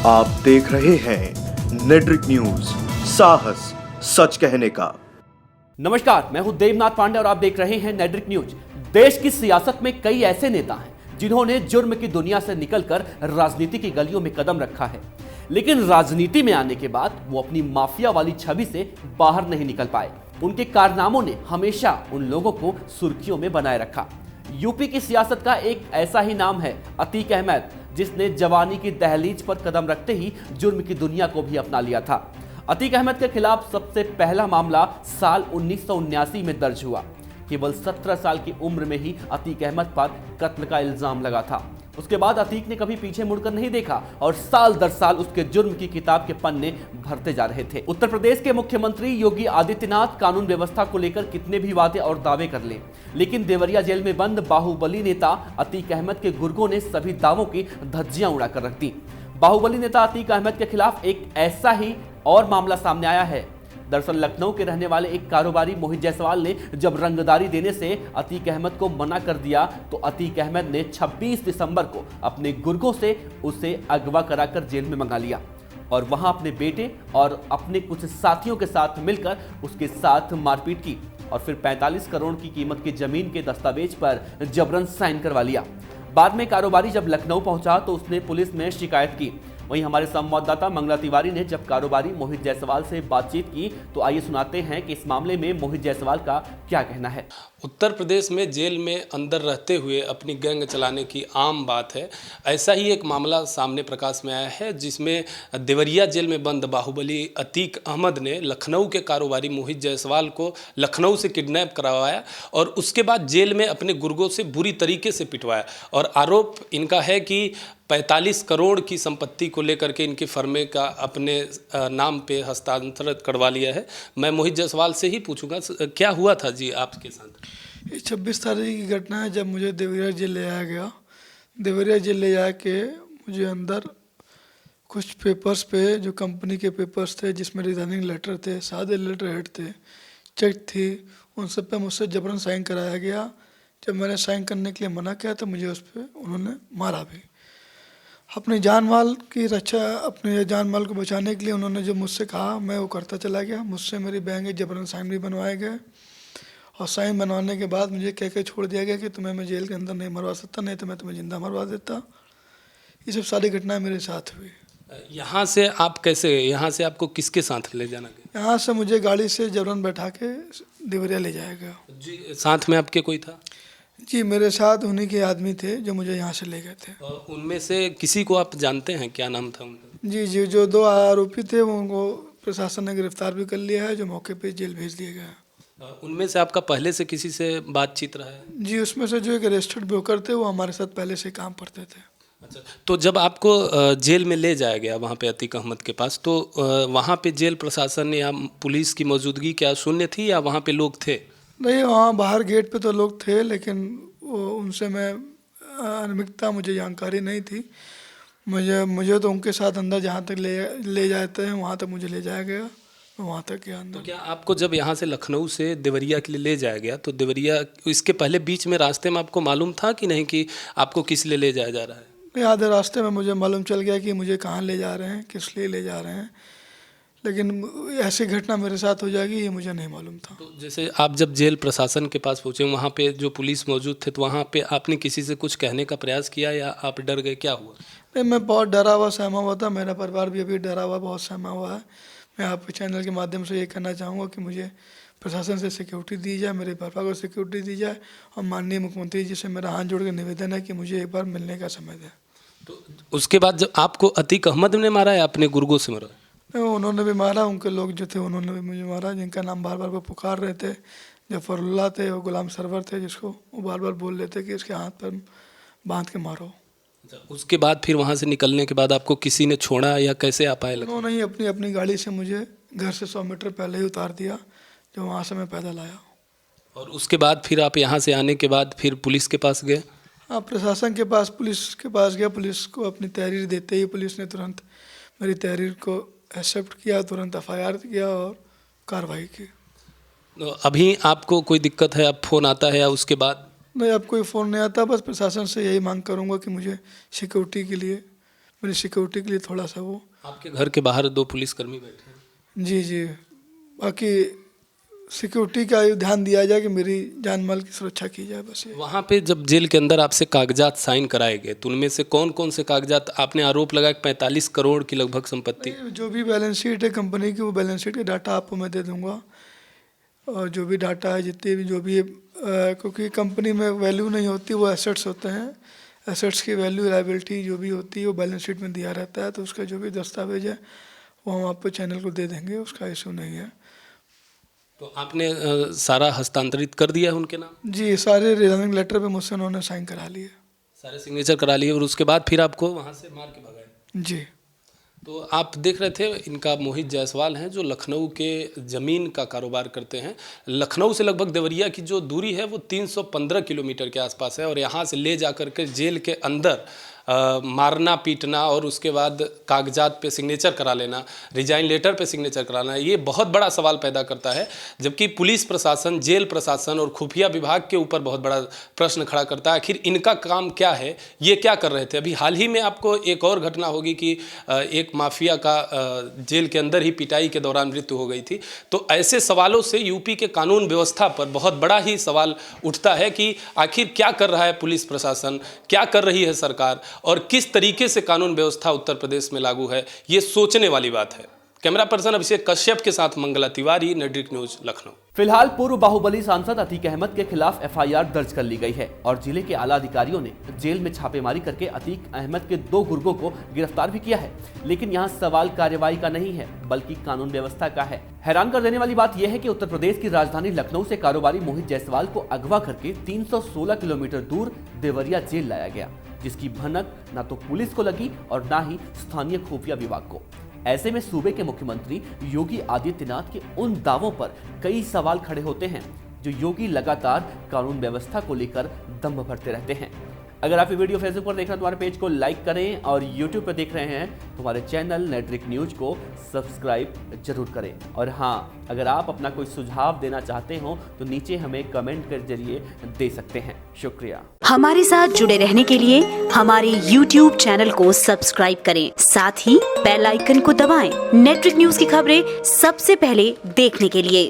आप देख रहे हैं नेड्रिक न्यूज, साहस सच कहने का। नमस्कार, मैं हूं देवनाथ पांडे और आप देख रहे हैं नेड्रिक न्यूज। देश की सियासत में कई ऐसे नेता हैं जिन्होंने जुर्म की दुनिया से निकलकर राजनीति की गलियों में कदम रखा है, लेकिन राजनीति में आने के बाद वो अपनी माफिया वाली छवि से बाहर नहीं निकल पाए। उनके कारनामों ने हमेशा उन लोगों को सुर्खियों में बनाए रखा। यूपी की सियासत का एक ऐसा ही नाम है अतीक अहमद, जिसने जवानी की दहलीज पर कदम रखते ही जुर्म की दुनिया को भी अपना लिया था। अतीक अहमद के खिलाफ सबसे पहला मामला साल 1979 में दर्ज हुआ। केवल 17 साल की उम्र में ही अतीक अहमद पर कत्ल का इल्जाम लगा था। उसके बाद अतीक ने कभी पीछे मुड़कर नहीं देखा और साल दर साल उसके जुर्म की किताब के पन्ने भरते जा रहे थे। उत्तर प्रदेश के मुख्यमंत्री योगी आदित्यनाथ कानून व्यवस्था को लेकर कितने भी वादे और दावे कर लें, लेकिन देवरिया जेल में बंद बाहुबली नेता अतीक अहमद के गुर्गों ने सभी दावों की धज्जियां उड़ाकर रख दी। बाहुबली नेता अतीक अहमद के खिलाफ एक ऐसा ही और मामला सामने आया है। दरअसल लखनऊ के रहने वाले एक कारोबारी मोहित जायसवाल ने जब रंगदारी देने से अतीक अहमद को मना कर दिया तो अतीक अहमद ने 26 दिसंबर को अपने गुर्गों से उसे अगवा कराकर जेल में मंगा लिया और वहां अपने बेटे और अपने कुछ साथियों के साथ मिलकर उसके साथ मारपीट की और फिर 45 करोड़ की कीमत की जमीन के दस्तावेज पर जबरन साइन करवा लिया। बाद में कारोबारी जब लखनऊ पहुंचा तो उसने पुलिस में शिकायत की। वहीं हमारे संवाददाता मंगला तिवारी ने जब कारोबारी मोहित जायसवाल से बातचीत की तो आइए सुनाते हैं कि इस मामले में मोहित जायसवाल का क्या कहना है। उत्तर प्रदेश में जेल में अंदर रहते हुए अपनी गैंग चलाने की आम बात है। ऐसा ही एक मामला सामने प्रकाश में आया है जिसमें देवरिया जेल में बंद बाहुबली अतीक अहमद ने लखनऊ के कारोबारी मोहित जायसवाल को लखनऊ से किडनैप करवाया और उसके बाद जेल में अपने गुर्गों से बुरी तरीके से पिटवाया और आरोप इनका है कि 45 करोड़ की संपत्ति को लेकर के इनके फर्मे का अपने नाम पे हस्तांतरित करवा लिया है। मैं मोहित जायसवाल से ही पूछूंगा क्या हुआ था जी आपके साथ। ये 26 तारीख की घटना है जब मुझे देवरिया जेल ले आया गया। देवरिया जेल ले जाके मुझे अंदर कुछ पेपर्स पे जो कंपनी के पेपर्स थे जिसमें रिजाइनिंग लेटर थे, सादे लेटर हेड थे, चेक थी, उन सब पे मुझसे जबरन साइन कराया गया। जब मैंने साइन करने के लिए मना किया तो मुझे उस पर उन्होंने मारा भी। अपनी जान माल की रक्षा, अपने जान माल को बचाने के लिए उन्होंने जो मुझसे कहा मैं वो करता चला गया। मुझसे मेरी बैंक के जबरन साइन भी बनवाए गए और साइन बनवाने के बाद मुझे कह के छोड़ दिया गया कि तुम्हें मैं जेल के अंदर नहीं मरवा सकता, नहीं तो मैं तुम्हें जिंदा मरवा देता। ये सब सारी घटनाएं मेरे साथ हुई। यहाँ से आप कैसे गए? यहाँ से आपको किसके साथ ले जाना गया? यहाँ से मुझे गाड़ी से जबरन बैठा के देवरिया ले जाया गया। जी, साथ में आपके कोई था? जी, मेरे साथ उन्हीं के आदमी थे जो मुझे यहाँ से ले गए थे। और उनमें से किसी को आप जानते हैं, क्या नाम था उनका? जी जी, जो 2 आरोपी थे उनको प्रशासन ने गिरफ्तार भी कर लिया है, जो मौके पे जेल भेज दिया गया है। उनमें से आपका पहले से किसी से बातचीत रहा है? जी, उसमें से जो एक रजिस्टर्ड ब्रोकर थे वो हमारे साथ पहले से काम करते थे। अच्छा, तो जब आपको जेल में ले जाया गया वहाँ पे अतीक अहमद के पास, तो वहाँ पे जेल प्रशासन या पुलिस की मौजूदगी क्या शून्य थी या वहाँ पे लोग थे? नहीं, वहाँ बाहर गेट पे तो लोग थे, लेकिन उनसे मैं अनियमितता मुझे जानकारी नहीं थी। मुझे तो उनके साथ अंदर जहाँ तक ले जाते हैं वहाँ तक मुझे ले जाया गया, वहाँ तक गया अंदर। तो क्या आपको जब यहाँ से लखनऊ से देवरिया के लिए ले जाया गया तो देवरिया इसके पहले बीच में रास्ते में आपको मालूम था कि नहीं कि आपको किस लिए ले जाया जा रहा है? आधे रास्ते में मुझे मालूम चल गया कि मुझे कहाँ ले जा रहे हैं, किस लिए ले जा रहे हैं, लेकिन ऐसी घटना मेरे साथ हो जाएगी ये मुझे नहीं मालूम था। तो जैसे आप जब जेल प्रशासन के पास पहुँचे, वहाँ पे जो पुलिस मौजूद थे, तो वहाँ पे आपने किसी से कुछ कहने का प्रयास किया या आप डर गए, क्या हुआ? नहीं, मैं बहुत डरा हुआ सहमा हुआ था। मेरा परिवार भी अभी डरा हुआ, बहुत सहमा हुआ है। मैं आपके चैनल के माध्यम से ये कहना चाहूँगा कि मुझे प्रशासन से सिक्योरिटी दी जाए, मेरे परिवार को सिक्योरिटी दी जाए और माननीय मुख्यमंत्री जी से मेरा हाथ जोड़ कर निवेदन है कि मुझे एक बार मिलने का समय दें। तो उसके बाद जब आपको अतीक अहमद ने मारा या अपने गुर्गों से मारा? उन्होंने भी मारा, उनके लोग जो थे उन्होंने भी मुझे मारा, जिनका नाम बार बार वो पुकार रहे थे। जफरुल्लाह थे, वो गुलाम सरवर थे, जिसको वो बार बार बोल रहे थे कि इसके हाथ पर बांध के मारो। उसके बाद फिर वहाँ से निकलने के बाद आपको किसी ने छोड़ा या कैसे आप आए? उन्होंने ही अपनी गाड़ी से मुझे घर से 100 मीटर पहले ही उतार दिया, जो वहाँ से मैं पैदल आया। और उसके बाद फिर आप यहाँ से आने के बाद फिर पुलिस के पास गए? हाँ, प्रशासन के पास, पुलिस के पास गया। पुलिस को अपनी तहरीर देते ही पुलिस ने तुरंत मेरी तहरीर को एक्सेप्ट किया, तुरंत FIR किया और कार्रवाई की। तो अभी आपको कोई दिक्कत है, अब फ़ोन आता है या उसके बाद? नहीं, अब कोई फ़ोन नहीं आता। बस प्रशासन से यही मांग करूँगा कि मुझे सिक्योरिटी के लिए मेरी सिक्योरिटी के लिए थोड़ा सा वो। आपके घर के बाहर 2 पुलिसकर्मी बैठे हैं। जी जी, बाकी सिक्योरिटी का ध्यान दिया जाए कि मेरी जान माल की सुरक्षा की जाए, बस ये। वहाँ पे जब जेल के अंदर आपसे कागजात साइन कराए गए तो उनमें से कौन कौन से कागजात? आपने आरोप लगाया कि 45 करोड़ की लगभग संपत्ति। जो भी बैलेंस शीट है कंपनी की, वो बैलेंस शीट के डाटा आपको मैं दे दूंगा, और जो भी डाटा है जितने भी जो भी क्योंकि कंपनी में वैल्यू नहीं होती, वो एसेट्स होते हैं। एसेट्स की वैल्यू लायबिलिटी जो भी होती है वो बैलेंस शीट में दिया रहता है, तो उसका जो भी दस्तावेज है वो हम आपको चैनल को दे देंगे, उसका इशू नहीं है। तो आपने सारा हस्तांतरित कर दिया है उनके नाम? जी, सारे रिजाइनिंग लेटर पे मुझसे उन्होंने साइन करा लिए, सारे सिग्नेचर करा लिए, और उसके बाद फिर आपको वहाँ से मार के भगाए। जी। तो आप देख रहे थे, इनका मोहित जायसवाल हैं जो लखनऊ के ज़मीन का कारोबार करते हैं। लखनऊ से लगभग देवरिया की जो दूरी है वो 315 किलोमीटर के आसपास है, और यहाँ से ले जा कर के जेल के अंदर मारना पीटना और उसके बाद कागजात पे सिग्नेचर करा लेना, रिजाइन लेटर पे सिग्नेचर कराना, ये बहुत बड़ा सवाल पैदा करता है। जबकि पुलिस प्रशासन, जेल प्रशासन और खुफिया विभाग के ऊपर बहुत बड़ा प्रश्न खड़ा करता है, आखिर इनका काम क्या है, ये क्या कर रहे थे। अभी हाल ही में आपको एक और घटना होगी कि एक माफिया का जेल के अंदर ही पिटाई के दौरान मृत्यु हो गई थी। तो ऐसे सवालों से यूपी के कानून व्यवस्था पर बहुत बड़ा ही सवाल उठता है कि आखिर क्या कर रहा है पुलिस प्रशासन, क्या कर रही है सरकार, और किस तरीके से कानून व्यवस्था उत्तर प्रदेश में लागू है, ये सोचने वाली बात है। कैमरा पर्सन अभिषेक कश्यप के साथ मंगला तिवारी, नेड्रिक न्यूज, लखनऊ। फिलहाल पूर्व बाहुबली सांसद अतीक अहमद के खिलाफ एफआईआर दर्ज कर ली गई है और जिले के आला अधिकारियों ने जेल में छापेमारी करके अतीक अहमद के 2 गुर्गों को गिरफ्तार भी किया है। लेकिन यहाँ सवाल कार्रवाई का नहीं है बल्कि कानून व्यवस्था का है। हैरान कर देने वाली बात यह है कि उत्तर प्रदेश की राजधानी लखनऊ से कारोबारी मोहित जायसवाल को अगवा करके 316 किलोमीटर दूर देवरिया जेल लाया गया, जिसकी भनक न तो पुलिस को लगी और न ही स्थानीय खुफिया विभाग को। ऐसे में सूबे के मुख्यमंत्री योगी आदित्यनाथ के उन दावों पर कई सवाल खड़े होते हैं जो योगी लगातार कानून व्यवस्था को लेकर दम भरते रहते हैं। अगर आप ये वीडियो फेसबुक पर देख रहे हैं तो हमारे पेज को लाइक करें, और यूट्यूब पर देख रहे हैं तो हमारे चैनल नेड्रिक न्यूज को सब्सक्राइब जरूर करें। और हाँ, अगर आप अपना कोई सुझाव देना चाहते हो तो नीचे हमें कमेंट के जरिए दे सकते हैं। शुक्रिया। हमारे साथ जुड़े रहने के लिए हमारे YouTube चैनल को सब्सक्राइब करें, साथ ही बेल आइकन को दबाएं। नेट्रिक न्यूज की खबरें सबसे पहले देखने के लिए।